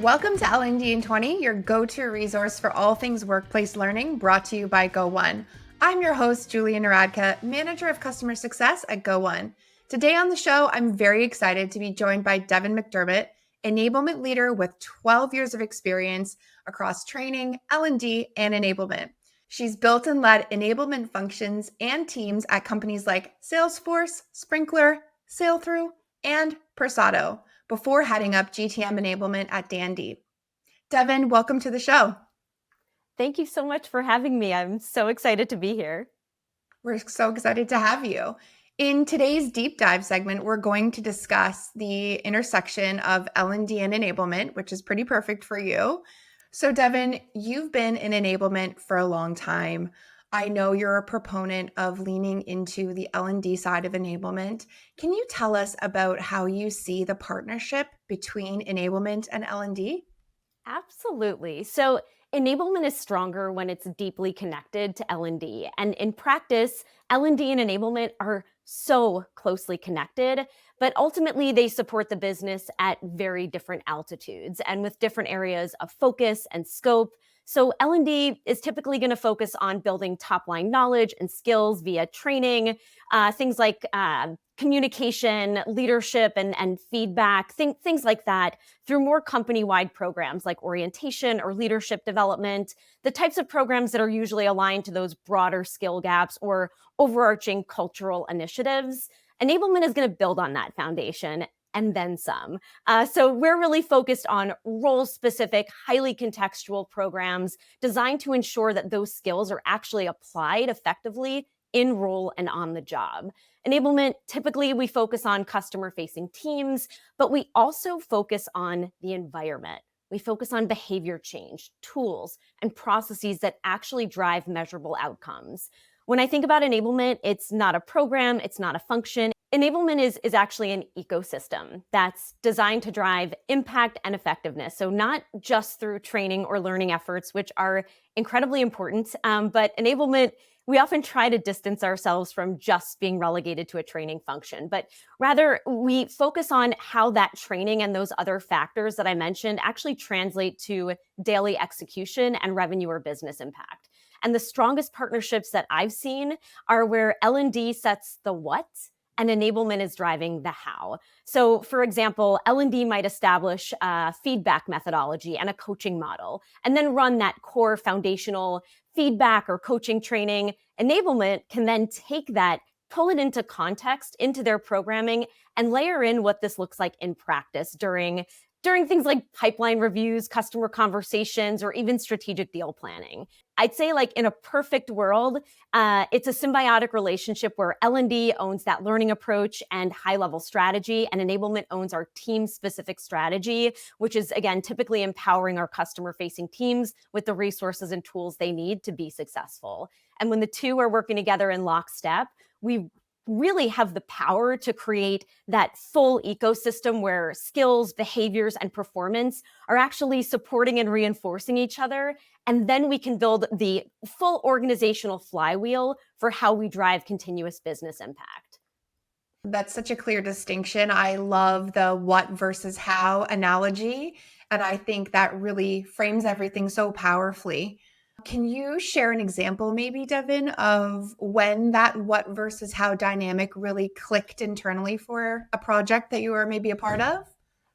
Welcome to L&D and 20, your go-to resource for all things workplace learning, brought to you by Go1. I'm your host, Julia Naradka, Manager of Customer Success at Go1. Today on the show, I'm very excited to be joined by Devon McDermott, Enablement Leader with 12 years of experience across training, L&D, and enablement. She's built and led enablement functions and teams at companies like Salesforce, Sprinklr, Sailthrough, and Persado, before heading up GTM enablement at Dandy. Devon, welcome to the show. Thank you so much for having me. I'm so excited to be here. We're so excited to have you. In today's deep dive segment, we're going to discuss the intersection of L&D and enablement, which is pretty perfect for you. So Devon, you've been in enablement for a long time. I know you're a proponent of leaning into the L&D side of enablement. Can you tell us about how you see the partnership between enablement and L&D? Absolutely. So enablement is stronger when it's deeply connected to L&D. And in practice, L&D and enablement are so closely connected, but ultimately they support the business at very different altitudes and with different areas of focus and scope. So L&D is typically going to focus on building top-line knowledge and skills via training, things like communication, leadership, and feedback, things like that, through more company-wide programs like orientation or leadership development, the types of programs that are usually aligned to those broader skill gaps or overarching cultural initiatives. Enablement is going to build on that foundation and then some. So we're really focused on role-specific, highly contextual programs designed to ensure that those skills are actually applied effectively in role and on the job. Enablement, typically we focus on customer-facing teams, but we also focus on the environment. We focus on behavior change, tools, and processes that actually drive measurable outcomes. When I think about enablement, it's not a program, it's not a function. Enablement is actually an ecosystem that's designed to drive impact and effectiveness. So not just through training or learning efforts, which are incredibly important, but enablement, we often try to distance ourselves from just being relegated to a training function, but rather we focus on how that training and those other factors that I mentioned actually translate to daily execution and revenue or business impact. And the strongest partnerships that I've seen are where L&D sets the what and enablement is driving the how. So for example, L&D might establish a feedback methodology and a coaching model, and then run that core foundational feedback or coaching training. Enablement can then take that, pull it into context, into their programming, and layer in what this looks like in practice during things like pipeline reviews, customer conversations, or even strategic deal planning. I'd say, like, in a perfect world, it's a symbiotic relationship where L&D owns that learning approach and high-level strategy, and enablement owns our team-specific strategy, which is, again, typically empowering our customer-facing teams with the resources and tools they need to be successful. And when the two are working together in lockstep, we really have the power to create that full ecosystem where skills, behaviors, and performance are actually supporting and reinforcing each other. And then we can build the full organizational flywheel for how we drive continuous business impact. That's such a clear distinction. I love the what versus how analogy, and I think that really frames everything so powerfully. Can you share an example, maybe, Devon, of when that what versus how dynamic really clicked internally for a project that you were maybe a part of?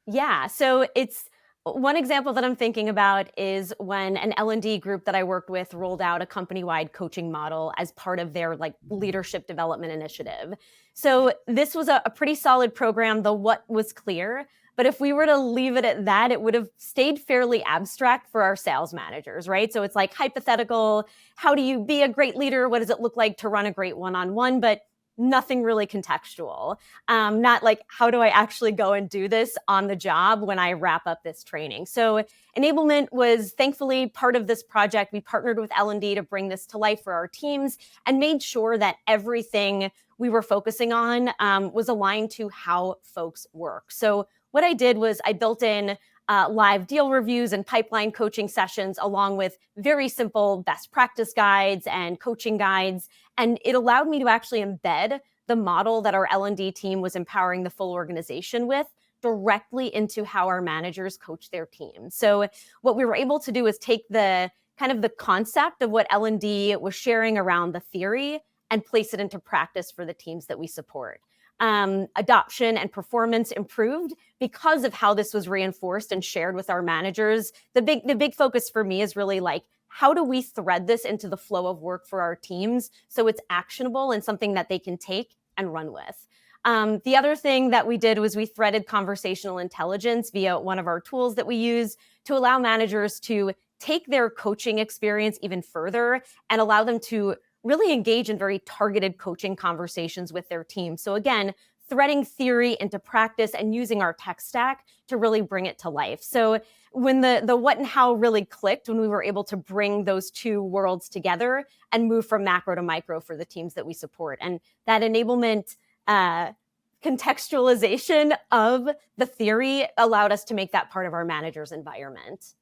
Yeah, so it's one example that I'm thinking about is when an L&D group that I worked with rolled out a company-wide coaching model as part of their leadership development initiative. So this was a pretty solid program. The what was clear, but if we were to leave it at that, it would have stayed fairly abstract for our sales managers, right? So it's like hypothetical, how do you be a great leader? What does it look like to run a great one-on-one? But nothing really contextual. Not like, how do I actually go and do this on the job when I wrap up this training? So enablement was thankfully part of this project. We partnered with L&D to bring this to life for our teams and made sure that everything we were focusing on was aligned to how folks work. So what I did was I built in live deal reviews and pipeline coaching sessions, along with very simple best practice guides and coaching guides. And it allowed me to actually embed the model that our L&D team was empowering the full organization with directly into how our managers coach their team. So what we were able to do is take the kind of the concept of what L&D was sharing around the theory and place it into practice for the teams that we support. Adoption and performance improved because of how this was reinforced and shared with our managers. The big focus for me is really like, how do we thread this into the flow of work for our teams so it's actionable and something that they can take and run with? The other thing that we did was we threaded conversational intelligence via one of our tools that we use to allow managers to take their coaching experience even further and allow them to really engage in very targeted coaching conversations with their team. So again, threading theory into practice and using our tech stack to really bring it to life. So when the what and how really clicked, when we were able to bring those two worlds together and move from macro to micro for the teams that we support. And that enablement contextualization of the theory allowed us to make that part of our manager's environment.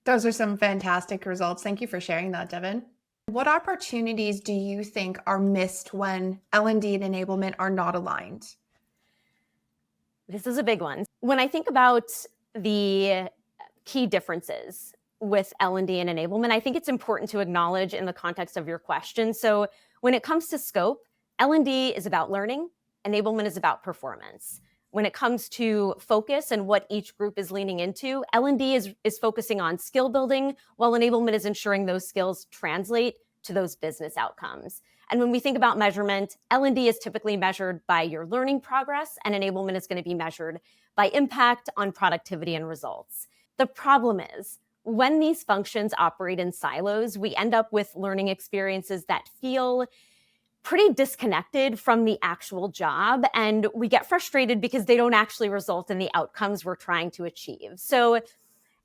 Those are some fantastic results. Thank you for sharing that, Devon. What opportunities do you think are missed when L&D and enablement are not aligned? This is a big one. When I think about the key differences with L&D and enablement, I think it's important to acknowledge in the context of your question. So when it comes to scope, L&D is about learning, enablement is about performance. When it comes to focus and what each group is leaning into, L&D is focusing on skill building, while enablement is ensuring those skills translate to those business outcomes. And when we think about measurement, L&D is typically measured by your learning progress, and enablement is going to be measured by impact on productivity and results. The problem is, when these functions operate in silos, we end up with learning experiences that feel pretty disconnected from the actual job, and we get frustrated because they don't actually result in the outcomes we're trying to achieve. So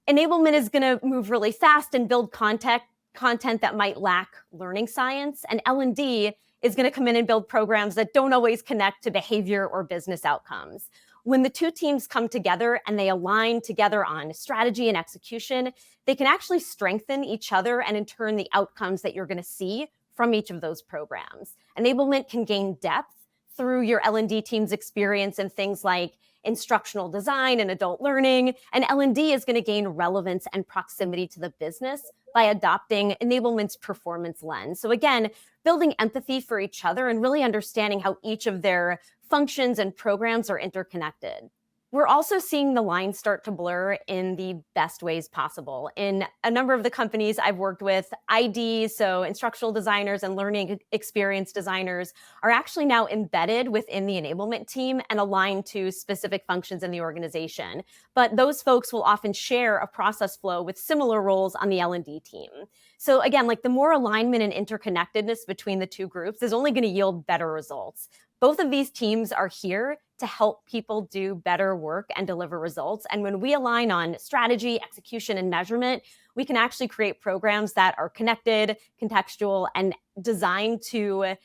enablement is going to move really fast and build content that might lack learning science, and L&D is going to come in and build programs that don't always connect to behavior or business outcomes. When the two teams come together and they align together on strategy and execution, they can actually strengthen each other and in turn the outcomes that you're going to see from each of those programs. Enablement can gain depth through your L&D team's experience in things like instructional design and adult learning, and L&D is going to gain relevance and proximity to the business by adopting enablement's performance lens. So again, building empathy for each other and really understanding how each of their functions and programs are interconnected. We're also seeing the lines start to blur in the best ways possible. In a number of the companies I've worked with, IDs, so instructional designers and learning experience designers, are actually now embedded within the enablement team and aligned to specific functions in the organization. But those folks will often share a process flow with similar roles on the L&D team. So again, like the more alignment and interconnectedness between the two groups is only going to yield better results. Both of these teams are here to help people do better work and deliver results. And when we align on strategy, execution, and measurement, we can actually create programs that are connected, contextual, and designed to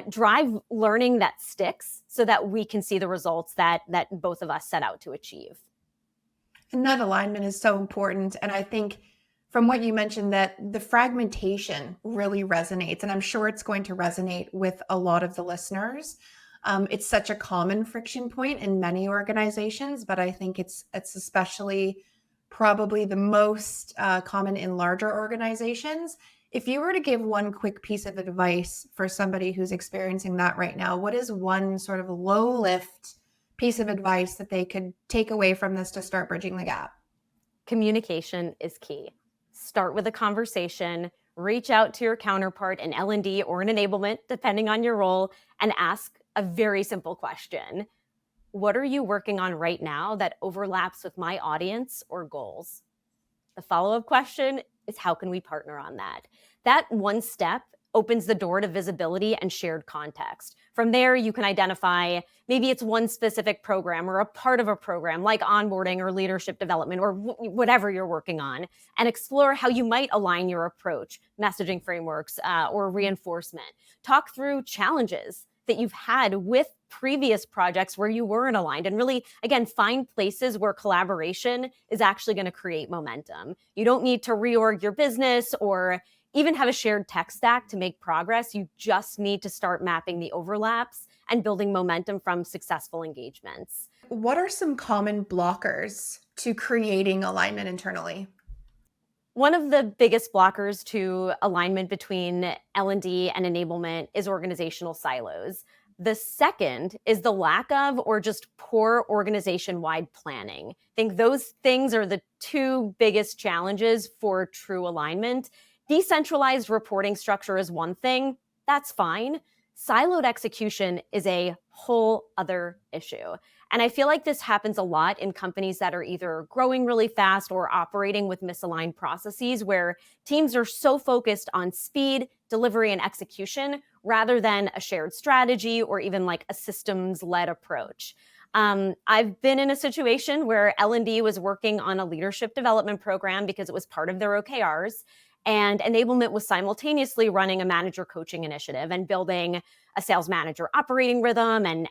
drive learning that sticks so that we can see the results that both of us set out to achieve. And that alignment is so important. And I think from what you mentioned, that the fragmentation really resonates, and I'm sure it's going to resonate with a lot of the listeners. It's such a common friction point in many organizations, but I think it's especially probably the most common in larger organizations. If you were to give one quick piece of advice for somebody who's experiencing that right now, what is one sort of low lift piece of advice that they could take away from this to start bridging the gap? Communication is key. Start with a conversation, reach out to your counterpart in L&D or in enablement, depending on your role, and ask a very simple question. What are you working on right now that overlaps with my audience or goals? The follow-up question is, how can we partner on that? That one step opens the door to visibility and shared context. From there, you can identify maybe it's one specific program or a part of a program like onboarding or leadership development or whatever you're working on, and explore how you might align your approach, messaging frameworks, or reinforcement. Talk through challenges that you've had with previous projects where you weren't aligned, and really, again, find places where collaboration is actually going to create momentum. You don't need to reorg your business or even have a shared tech stack to make progress. You just need to start mapping the overlaps and building momentum from successful engagements. What are some common blockers to creating alignment internally? One of the biggest blockers to alignment between L&D and enablement is organizational silos. The second is the lack of or just poor organization-wide planning. I think those things are the two biggest challenges for true alignment. Decentralized reporting structure is one thing. That's fine. Siloed execution is a whole other issue. And I feel like this happens a lot in companies that are either growing really fast or operating with misaligned processes where teams are so focused on speed, delivery, and execution rather than a shared strategy or even like a systems-led approach. I've been in a situation where L&D was working on a leadership development program because it was part of their OKRs, and enablement was simultaneously running a manager coaching initiative and building a sales manager operating rhythm and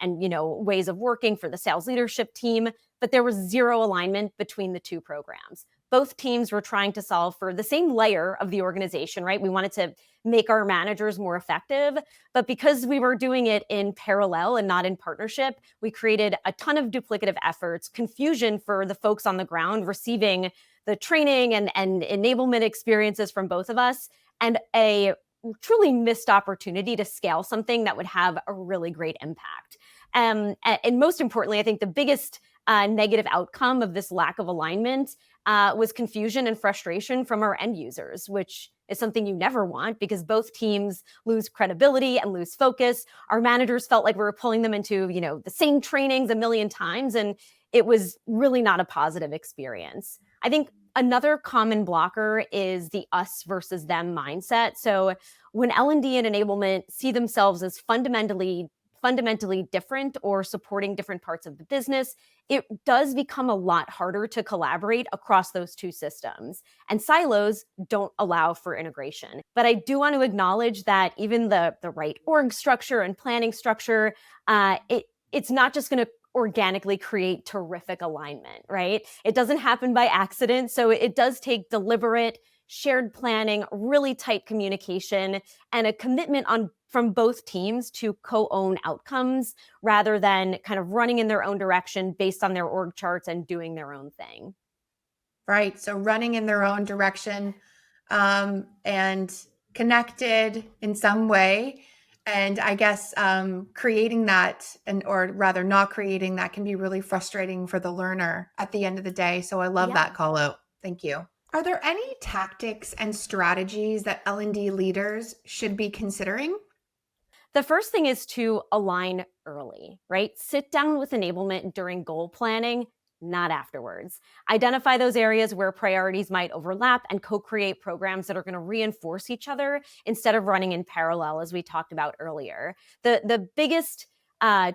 ways of working for the sales leadership team, but there was zero alignment between the two programs. Both teams were trying to solve for the same layer of the organization, right? We wanted to make our managers more effective, but because we were doing it in parallel and not in partnership, we created a ton of duplicative efforts, confusion for the folks on the ground receiving the training and enablement experiences from both of us, and a truly missed opportunity to scale something that would have a really great impact. And most importantly, I think the biggest negative outcome of this lack of alignment was confusion and frustration from our end users, which is something you never want because both teams lose credibility and lose focus. Our managers felt like we were pulling them into, the same trainings a million times, and it was really not a positive experience. I think another common blocker is the us versus them mindset. So when L&D and enablement see themselves as fundamentally different or supporting different parts of the business, it does become a lot harder to collaborate across those two systems. And silos don't allow for integration. But I do want to acknowledge that even the right org structure and planning structure, it's not just going to organically create terrific alignment, right? It doesn't happen by accident. So it does take deliberate, shared planning, really tight communication, and a commitment from both teams to co-own outcomes rather than kind of running in their own direction based on their org charts and doing their own thing. Right. So running in their own direction and connected in some way. And I guess creating that or rather not creating that can be really frustrating for the learner at the end of the day. So I love that call out. Thank you. Are there any tactics and strategies that L&D leaders should be considering? The first thing is to align early, right? Sit down with enablement during goal planning, not afterwards. Identify those areas where priorities might overlap and co-create programs that are going to reinforce each other instead of running in parallel, as we talked about earlier. The biggest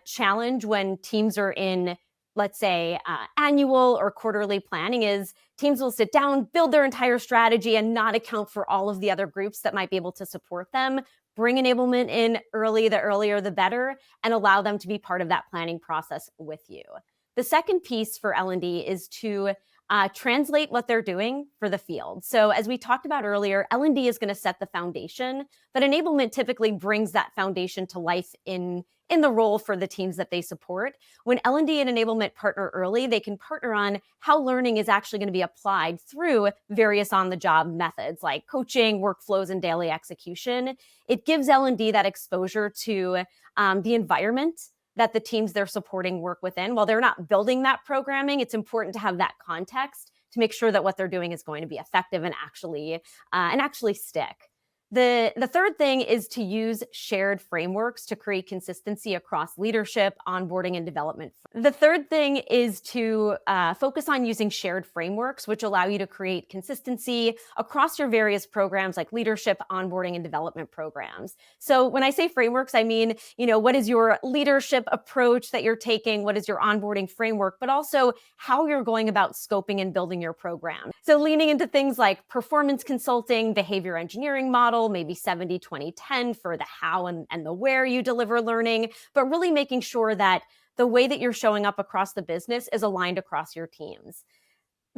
challenge when teams are in, let's say, annual or quarterly planning is teams will sit down, build their entire strategy, and not account for all of the other groups that might be able to support them. Bring enablement in early, the earlier the better, and allow them to be part of that planning process with you. The second piece for L&D is to translate what they're doing for the field. So as we talked about earlier, L&D is going to set the foundation, but enablement typically brings that foundation to life in the role for the teams that they support. When L&D and enablement partner early, they can partner on how learning is actually going to be applied through various on-the-job methods like coaching, workflows, and daily execution. It gives L&D that exposure to the environment that the teams they're supporting work within. While they're not building that programming, it's important to have that context to make sure that what they're doing is going to be effective and actually stick. The third thing is to use shared frameworks to create consistency across leadership, onboarding, and development. The third thing is to focus on using shared frameworks, which allow you to create consistency across your various programs like leadership, onboarding, and development programs. So when I say frameworks, I mean, what is your leadership approach that you're taking? What is your onboarding framework? But also how you're going about scoping and building your program. So leaning into things like performance consulting, behavior engineering model, maybe 70-20-10 for the how and the where you deliver learning, but really making sure that the way that you're showing up across the business is aligned across your teams.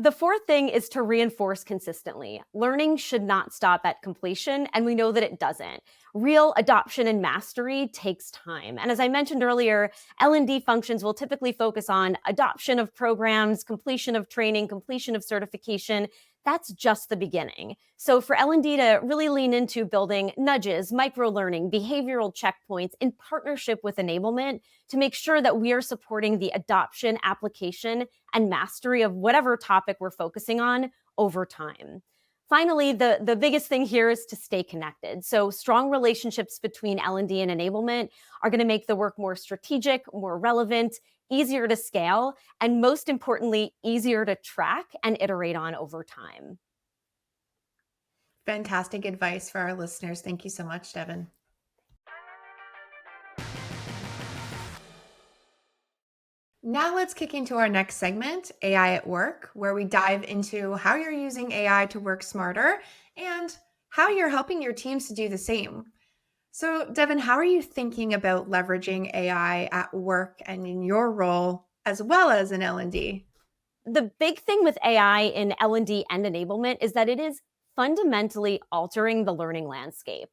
The fourth thing is to reinforce consistently. Learning should not stop at completion, and we know that it doesn't. Real adoption and mastery takes time. And as I mentioned earlier, L&D functions will typically focus on adoption of programs, completion of training, completion of certification. That's just the beginning. So for L&D to really lean into building nudges, micro-learning, behavioral checkpoints in partnership with enablement to make sure that we are supporting the adoption, application, and mastery of whatever topic we're focusing on over time. Finally, the biggest thing here is to stay connected. So strong relationships between L&D and enablement are going to make the work more strategic, more relevant, easier to scale, and most importantly, easier to track and iterate on over time. Fantastic advice for our listeners. Thank you so much, Devon. Now let's kick into our next segment, AI at Work, where we dive into how you're using AI to work smarter and how you're helping your teams to do the same. So, Devon, how are you thinking about leveraging AI at work and in your role as well as in L&D? The big thing with AI in L&D and enablement is that it is fundamentally altering the learning landscape.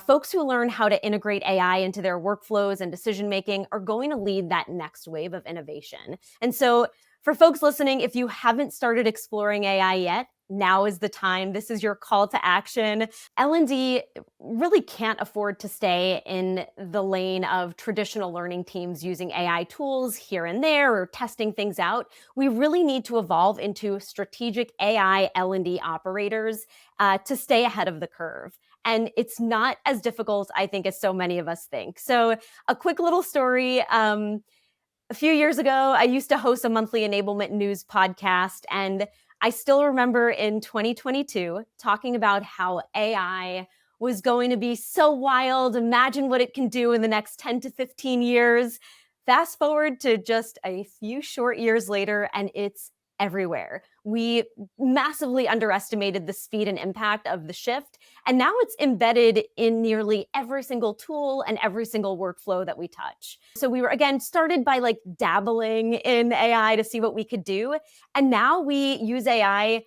Folks who learn how to integrate AI into their workflows and decision making are going to lead that next wave of innovation. And so, for folks listening, if you haven't started exploring AI yet, now is the time. This is your call to action. L&D really can't afford to stay in the lane of traditional learning teams using AI tools here and there or testing things out. We really need to evolve into strategic AI L&D operators to stay ahead of the curve. And it's not as difficult, I think, as so many of us think. So a quick little story. A few years ago, I used to host a monthly enablement news podcast, and I still remember in 2022 talking about how AI was going to be so wild. Imagine what it can do in the next 10 to 15 years. Fast forward to just a few short years later, and it's everywhere. We massively underestimated the speed and impact of the shift, and now it's embedded in nearly every single tool and every single workflow that we touch. So we were, again, started by dabbling in AI to see what we could do, and now we use AI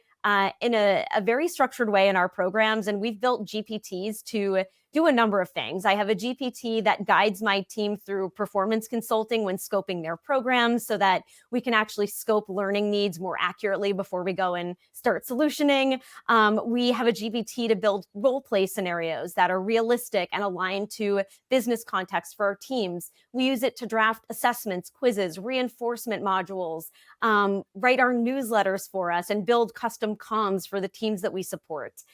in a very structured way in our programs, and we've built GPTs to do a number of things. I have a GPT that guides my team through performance consulting when scoping their programs so that we can actually scope learning needs more accurately before we go and start solutioning. We have a GPT to build role play scenarios that are realistic and aligned to business context for our teams. We use it to draft assessments, quizzes, reinforcement modules, write our newsletters for us, and build custom comms for the teams that we support.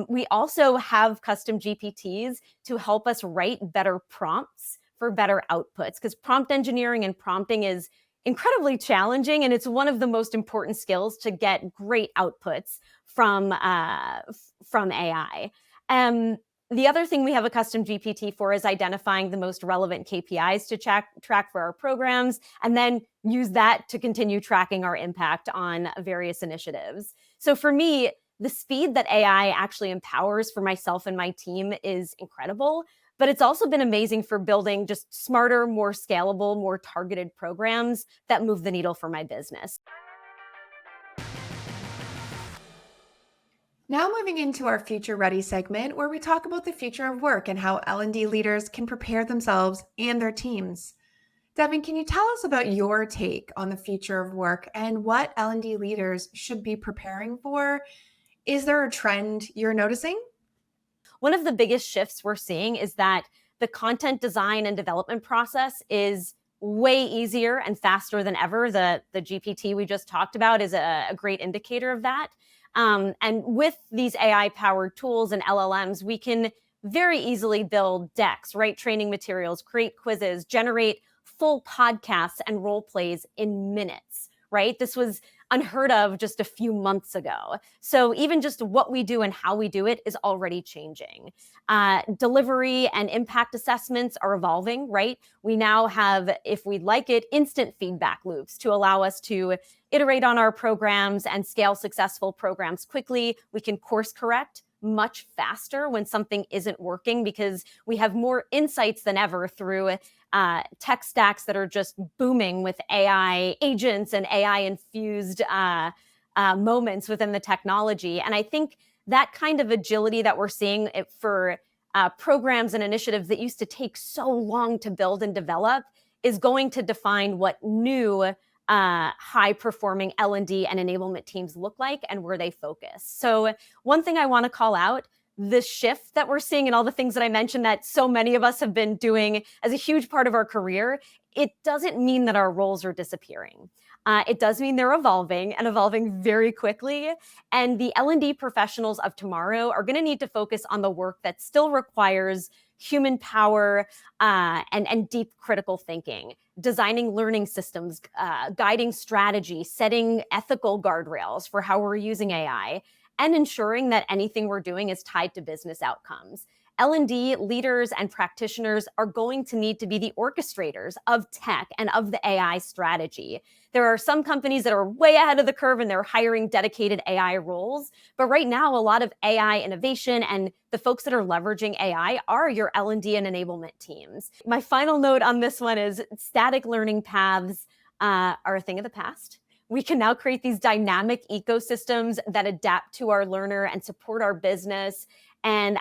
We also have custom GPTs to help us write better prompts for better outputs, because prompt engineering and prompting is incredibly challenging, and it's one of the most important skills to get great outputs from AI. The other thing we have a custom GPT for is identifying the most relevant KPIs to track for our programs, and then use that to continue tracking our impact on various initiatives. So for me, the speed that AI actually empowers for myself and my team is incredible, but it's also been amazing for building just smarter, more scalable, more targeted programs that move the needle for my business. Now moving into our Future Ready segment, where we talk about the future of work and how L&D leaders can prepare themselves and their teams. Devon, can you tell us about your take on the future of work and what L&D leaders should be preparing for? Is there a trend you're noticing? One of the biggest shifts we're seeing is that the content design and development process is way easier and faster than ever. The GPT we just talked about is a great indicator of that. And with these AI-powered tools and LLMs, we can very easily build decks, write training materials, create quizzes, generate full podcasts and role plays in minutes, right? This was unheard of just a few months ago. So even just what we do and how we do it is already changing. Delivery and impact assessments are evolving, right? We now have, if we'd like it, instant feedback loops to allow us to iterate on our programs and scale successful programs quickly. We can course correct much faster when something isn't working because we have more insights than ever through tech stacks that are just booming with AI agents and AI infused moments within the technology. And I think that kind of agility that we're seeing for programs and initiatives that used to take so long to build and develop is going to define what new high-performing L&D and enablement teams look like and where they focus. So one thing I want to call out, the shift that we're seeing and all the things that I mentioned that so many of us have been doing as a huge part of our career, it doesn't mean that our roles are disappearing. It does mean they're evolving and evolving very quickly. And the L&D professionals of tomorrow are going to need to focus on the work that still requires human power and deep critical thinking, designing learning systems, guiding strategy, setting ethical guardrails for how we're using AI, and ensuring that anything we're doing is tied to business outcomes. L&D leaders and practitioners are going to need to be the orchestrators of tech and of the AI strategy. There are some companies that are way ahead of the curve and they're hiring dedicated AI roles. But right now, a lot of AI innovation and the folks that are leveraging AI are your L&D and enablement teams. My final note on this one is static learning paths are a thing of the past. We can now create these dynamic ecosystems that adapt to our learner and support our business. And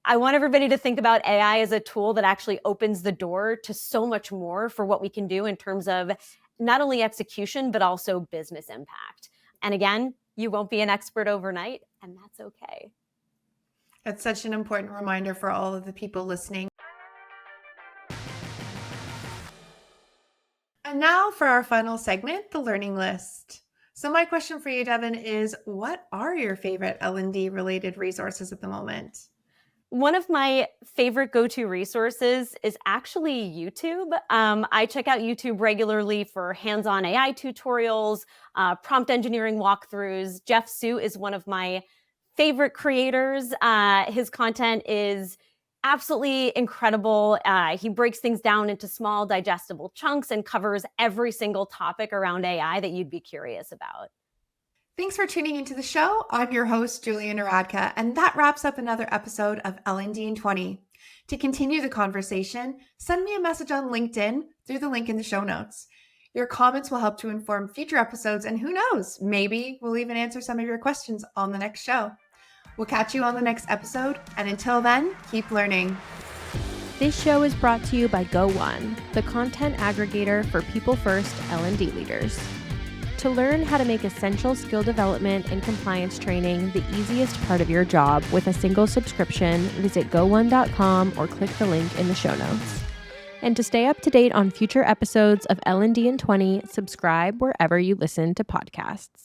I want everybody to think about AI as a tool that actually opens the door to so much more for what we can do in terms of not only execution, but also business impact. And again, you won't be an expert overnight, and that's okay. That's such an important reminder for all of the people listening. And now for our final segment, the learning list. So my question for you, Devon, is what are your favorite L&D related resources at the moment? One of my favorite go-to resources is actually YouTube. I check out YouTube regularly for hands-on AI tutorials, prompt engineering walkthroughs. Jeff Su is one of my favorite creators. His content is absolutely incredible. He breaks things down into small, digestible chunks and covers every single topic around AI that you'd be curious about. Thanks for tuning into the show. I'm your host, Julia Narodka, and that wraps up another episode of L&D in 20. To continue the conversation, send me a message on LinkedIn through the link in the show notes. Your comments will help to inform future episodes, and who knows, maybe we'll even answer some of your questions on the next show. We'll catch you on the next episode, and until then, keep learning. This show is brought to you by Go1, the content aggregator for people-first L&D leaders. To learn how to make essential skill development and compliance training the easiest part of your job with a single subscription, visit go1.com or click the link in the show notes. And to stay up to date on future episodes of L&D in 20, subscribe wherever you listen to podcasts.